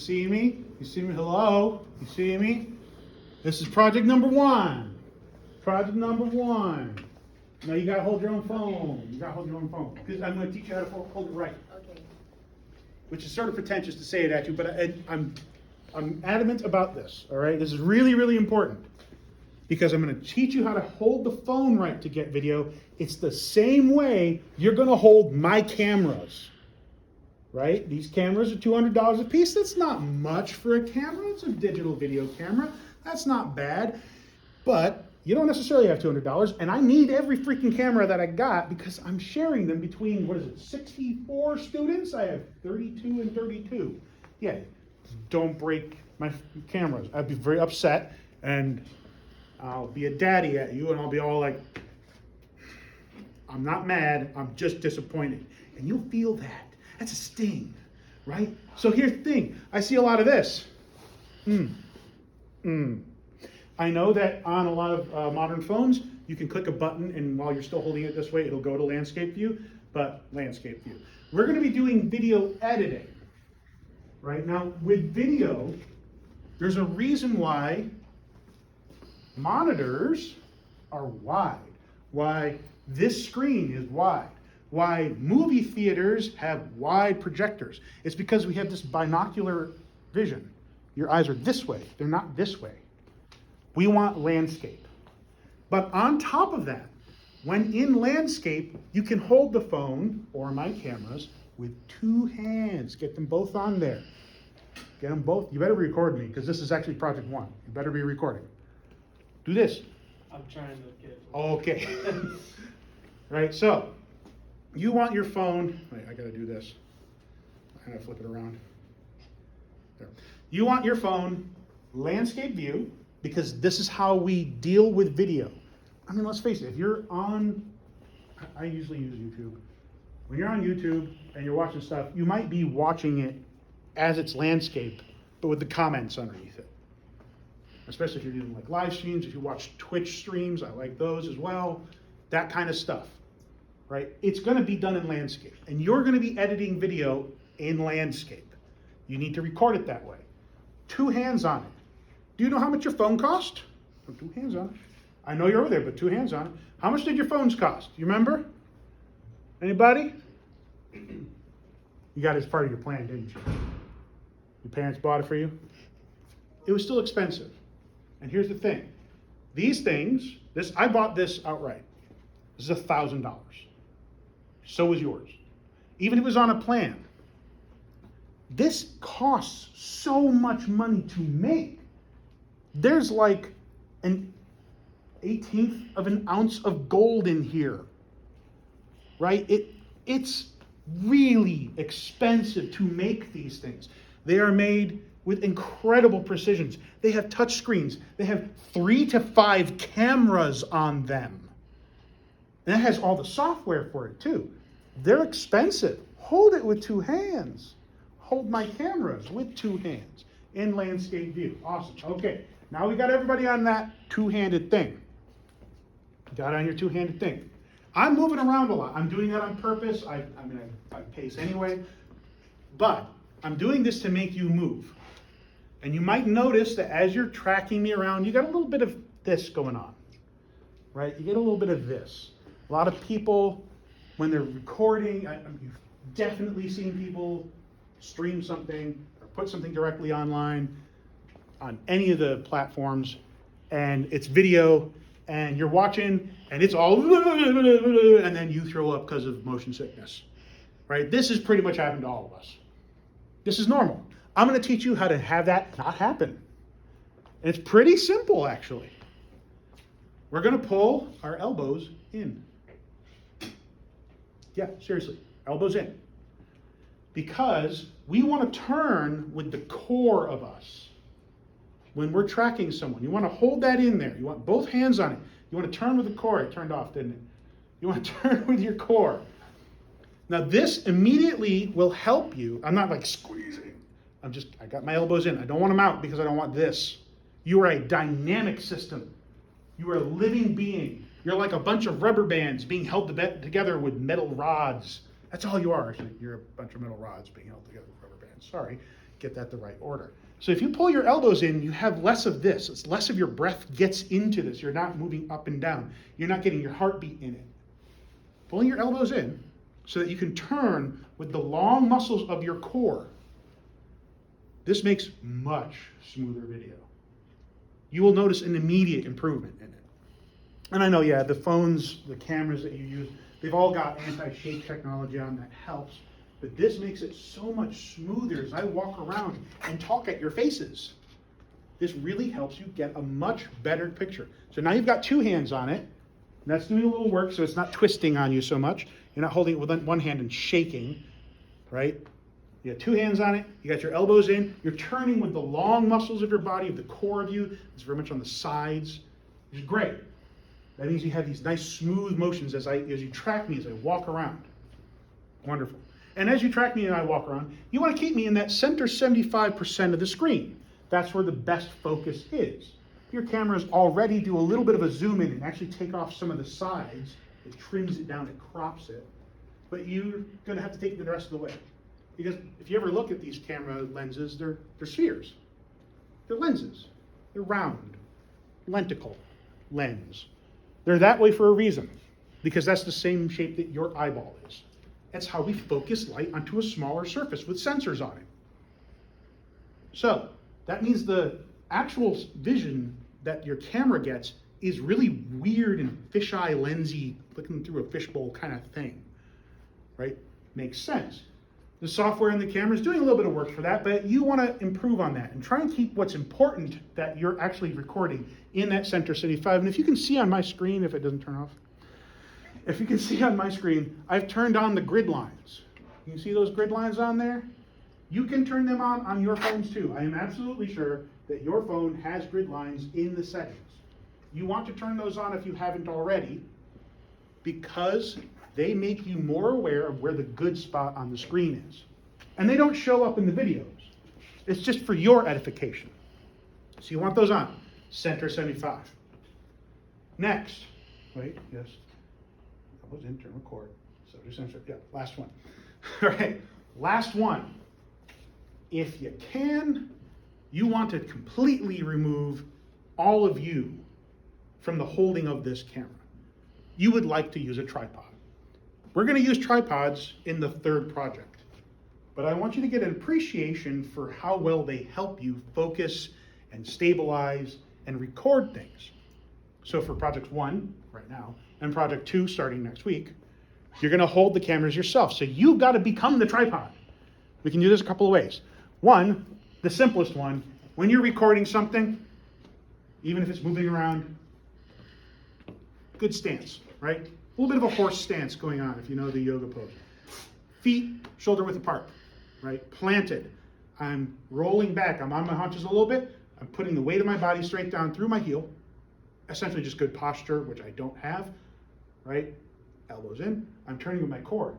See me? You see me? Hello? You see me? This is project number one. Project number one. Now you gotta hold your own phone. You gotta hold your own phone. Because I'm gonna teach you how to hold it right. Okay. Which is sort of pretentious to say it at you, but I'm adamant about this, all right? This is really, really important. Because I'm gonna teach you how to hold the phone right to get video. It's the same way you're gonna hold my cameras. Right? These cameras are $200 a piece. That's not much for a camera. It's a digital video camera. That's not bad. But you don't necessarily have $200, and I need every freaking camera that I got because I'm sharing them between, 64 students? I have 32 and 32. Yeah, don't break my cameras. I'd be very upset, and I'll be a daddy at you, and I'll be all like, I'm not mad, I'm just disappointed. And you'll feel that. That's a sting, right? So here's the thing. I see a lot of this. I know that on a lot of modern phones, you can click a button, and while you're still holding it this way, it'll go to landscape view, but landscape view. We're going to be doing video editing, right? Now, with video, there's a reason why monitors are wide, why this screen is wide. Why movie theaters have wide projectors. It's because we have this binocular vision. Your eyes are this way, they're not this way. We want landscape. But on top of that, when in landscape, you can hold the phone or my cameras with two hands. Get them both on there. Get them both. You better record me because this is actually project one. You better be recording. Do this. I'm trying to get it. Okay. Right, so you want your phone, wait, I gotta do this. I gotta flip it around. There. You want your phone landscape view because this is how we deal with video. I mean, let's face it, if you're on, I usually use YouTube. When you're on YouTube and you're watching stuff, you might be watching it as it's landscape, but with the comments underneath it. Especially if you're doing like live streams, if you watch Twitch streams, I like those as well. That kind of stuff. Right? It's going to be done in landscape, and you're going to be editing video in landscape. You need to record it that way. Two hands on it. Do you know how much your phone cost? Oh, two hands on it. I know you're over there, but two hands on it. How much did your phones cost? You remember? Anybody? You got it as part of your plan, didn't you? Your parents bought it for you? It was still expensive. And here's the thing. These things, I bought this outright. This is $1,000. So is yours. Even if it was on a plan. This costs so much money to make. There's like an 1/18 of an ounce of gold in here. Right? It's really expensive to make these things. They are made with incredible precisions. They have touch screens. They have 3 to 5 cameras on them. And that has all the software for it too. They're expensive. Hold it with two hands. Hold my cameras with two hands in landscape view. Awesome. Okay, now we got everybody on that two-handed thing. Got on your two-handed thing. I'm moving around a lot. I'm doing that on purpose. I pace anyway. But I'm doing this to make you move. And you might notice that as you're tracking me around, you got a little bit of this going on. Right? You get a little bit of this. A lot of people, when they're recording, you've definitely seen people stream something or put something directly online on any of the platforms, and it's video, and you're watching, and it's all, and then you throw up because of motion sickness, right? This has pretty much happened to all of us. This is normal. I'm going to teach you how to have that not happen. And it's pretty simple, actually. We're going to pull our elbows in. Yeah, seriously, elbows in. Because we want to turn with the core of us. When we're tracking someone, you want to hold that in there. You want both hands on it. You want to turn with the core. It turned off, didn't it? You want to turn with your core. Now this immediately will help you. I'm not like squeezing. I got my elbows in. I don't want them out because I don't want this. You are a dynamic system. You are a living being. You're like a bunch of rubber bands being held together with metal rods. That's all you are, actually. You're a bunch of metal rods being held together with rubber bands. Sorry. get that the right order. So if you pull your elbows in, you have less of this. It's less of your breath gets into this. You're not moving up and down. You're not getting your heartbeat in it. Pulling your elbows in so that you can turn with the long muscles of your core. This makes much smoother video. You will notice an immediate improvement in it. And I know, yeah, the phones, the cameras that you use, they've all got anti-shake technology on that helps. But this makes it so much smoother as I walk around and talk at your faces. This really helps you get a much better picture. So now you've got two hands on it. And that's doing a little work so it's not twisting on you so much. You're not holding it with one hand and shaking, right? You got two hands on it. You got your elbows in. You're turning with the long muscles of your body, of the core of you. It's very much on the sides, which is great. That means you have these nice smooth motions as you track me as I walk around. Wonderful. And as you track me and I walk around, you want to keep me in that center 75% of the screen. That's where the best focus is. Your cameras already do a little bit of a zoom in and actually take off some of the sides. It trims it down, it crops it. But you're going to have to take it the rest of the way. Because if you ever look at these camera lenses, they're spheres. They're lenses. They're round, lenticle lens. They're that way for a reason, because that's the same shape that your eyeball is. That's how we focus light onto a smaller surface with sensors on it. So that means the actual vision that your camera gets is really weird and fisheye lensy, looking through a fishbowl kind of thing, right? Makes sense. The software in the camera is doing a little bit of work for that, but you want to improve on that and try and keep what's important that you're actually recording in that center 75. And if you can see on my screen, if it doesn't turn off, if you can see on my screen, I've turned on the grid lines. You see those grid lines on there? You can turn them on your phones too. I am absolutely sure that your phone has grid lines in the settings. You want to turn those on if you haven't already, because they make you more aware of where the good spot on the screen is. And they don't show up in the videos. It's just for your edification. So you want those on. Center 75. Next, wait, yes. That was enter record. So do censor, yeah, last one. All right, last one. If you can, you want to completely remove all of you from the holding of this camera. You would like to use a tripod. We're going to use tripods in the third project, but I want you to get an appreciation for how well they help you focus and stabilize and record things. So for project 1 right now and project 2 starting next week, you're going to hold the cameras yourself. So you've got to become the tripod. We can do this a couple of ways. One, the simplest one, when you're recording something, even if it's moving around, good stance, right? A little bit of a horse stance going on if you know the yoga pose. Feet shoulder width apart, right? Planted. I'm rolling back. I'm on my haunches a little bit. I'm putting the weight of my body straight down through my heel. Essentially just good posture, which I don't have, right? Elbows in. I'm turning with my core.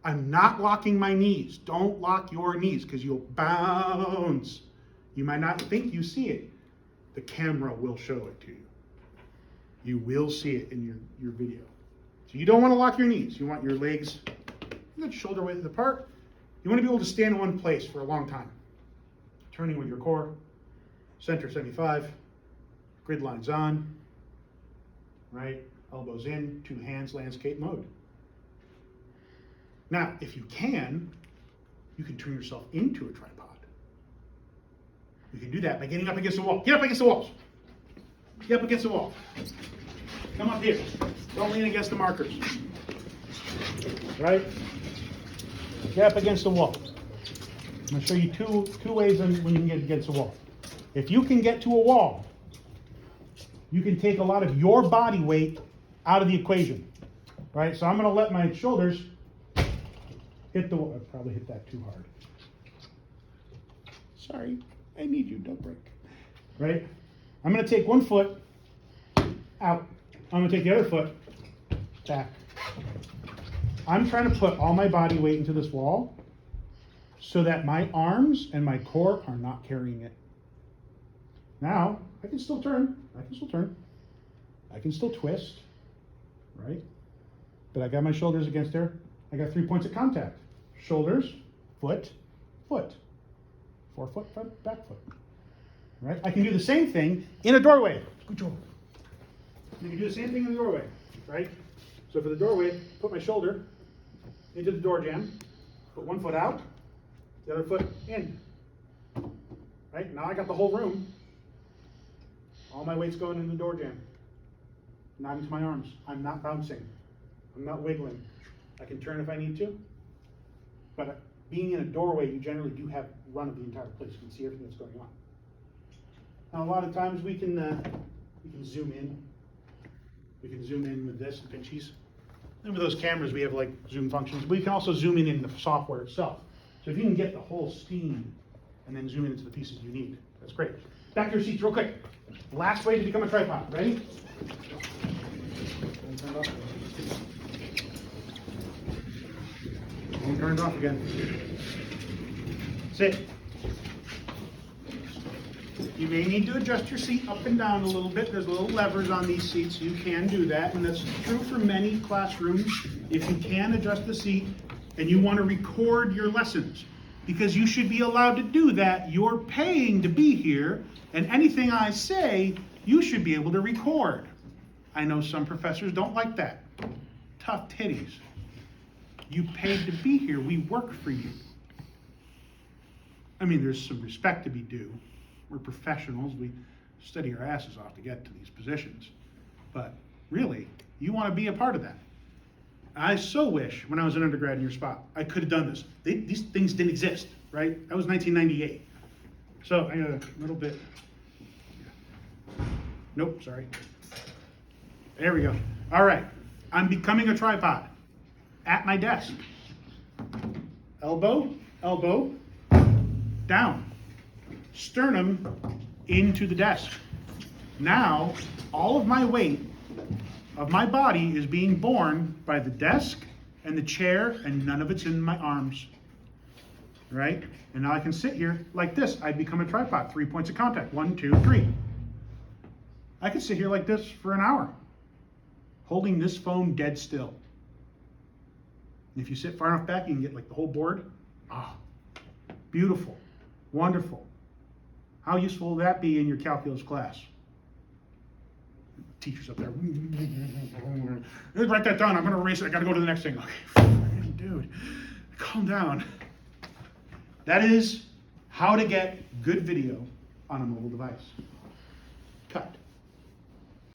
I'm not locking my knees. Don't lock your knees because you'll bounce. You might not think you see it. The camera will show it to you. You will see it in your video. So you don't want to lock your knees. You want your legs good shoulder width apart. You want to be able to stand in one place for a long time. Turning with your core, center 75, grid lines on, right? Elbows in, two hands, landscape mode. Now, if you can turn yourself into a tripod. You can do that by getting up against the wall. Get up against the walls. Get up against the wall. Come up here. Don't lean against the markers. Right? Get up against the wall. I'm going to show you two ways when you can get against the wall. If you can get to a wall, you can take a lot of your body weight out of the equation. Right? So I'm going to let my shoulders hit the wall. I probably hit that too hard. Sorry. I need you. Don't break. Right? I'm going to take one foot out. I'm going to take the other foot back. I'm trying to put all my body weight into this wall so that my arms and my core are not carrying it. Now, I can still turn. I can still twist. Right? But I got my shoulders against there. I got 3 points of contact. Shoulders, foot, foot. 4-foot front, back foot. Right? I can do the same thing in a doorway. Good job. You can do the same thing in the doorway, right? So for the doorway, put my shoulder into the door jamb, put one foot out, the other foot in. Right? Now I got the whole room. All my weight's going in the door jamb. Not into my arms. I'm not bouncing. I'm not wiggling. I can turn if I need to. But being in a doorway, you generally do have run of the entire place. You can see everything that's going on. Now, a lot of times we can zoom in. We can zoom in with this, the pinchies. And with those cameras, we have like zoom functions. We can also zoom in the software itself. So if you can get the whole scene and then zoom in into the pieces you need, that's great. Back to your seats real quick. Last way to become a tripod. Ready? Don't turn it off again. Sit. You may need to adjust your seat up and down a little bit. There's little levers on these seats. You can do that, and that's true for many classrooms. If you can adjust the seat and you want to record your lessons, because you should be allowed to do that. You're paying to be here, and anything I say, you should be able to record. I know some professors don't like that. Tough titties. You paid to be here. We work for you. I mean, there's some respect to be due. We're professionals. We study our asses off to get to these positions. But really, you want to be a part of that. I so wish when I was an undergrad in your spot, I could have done this. These things didn't exist, right? That was 1998. So I got a little bit. Nope, sorry. There we go. All right. I'm becoming a tripod at my desk. Elbow, elbow, down. Sternum into the desk. Now, all of my weight of my body is being borne by the desk and the chair, and none of it's in my arms. Right? And now I can sit here like this. I become a tripod. 3 points of contact. 1, 2, 3. I could sit here like this for an hour, holding this phone dead still. And if you sit far enough back, you can get like the whole board. Ah, beautiful, wonderful. How useful will that be in your calculus class? Teacher's up there. Write that down. I'm going to erase it. I got to go to the next thing. Okay, dude, calm down. That is how to get good video on a mobile device.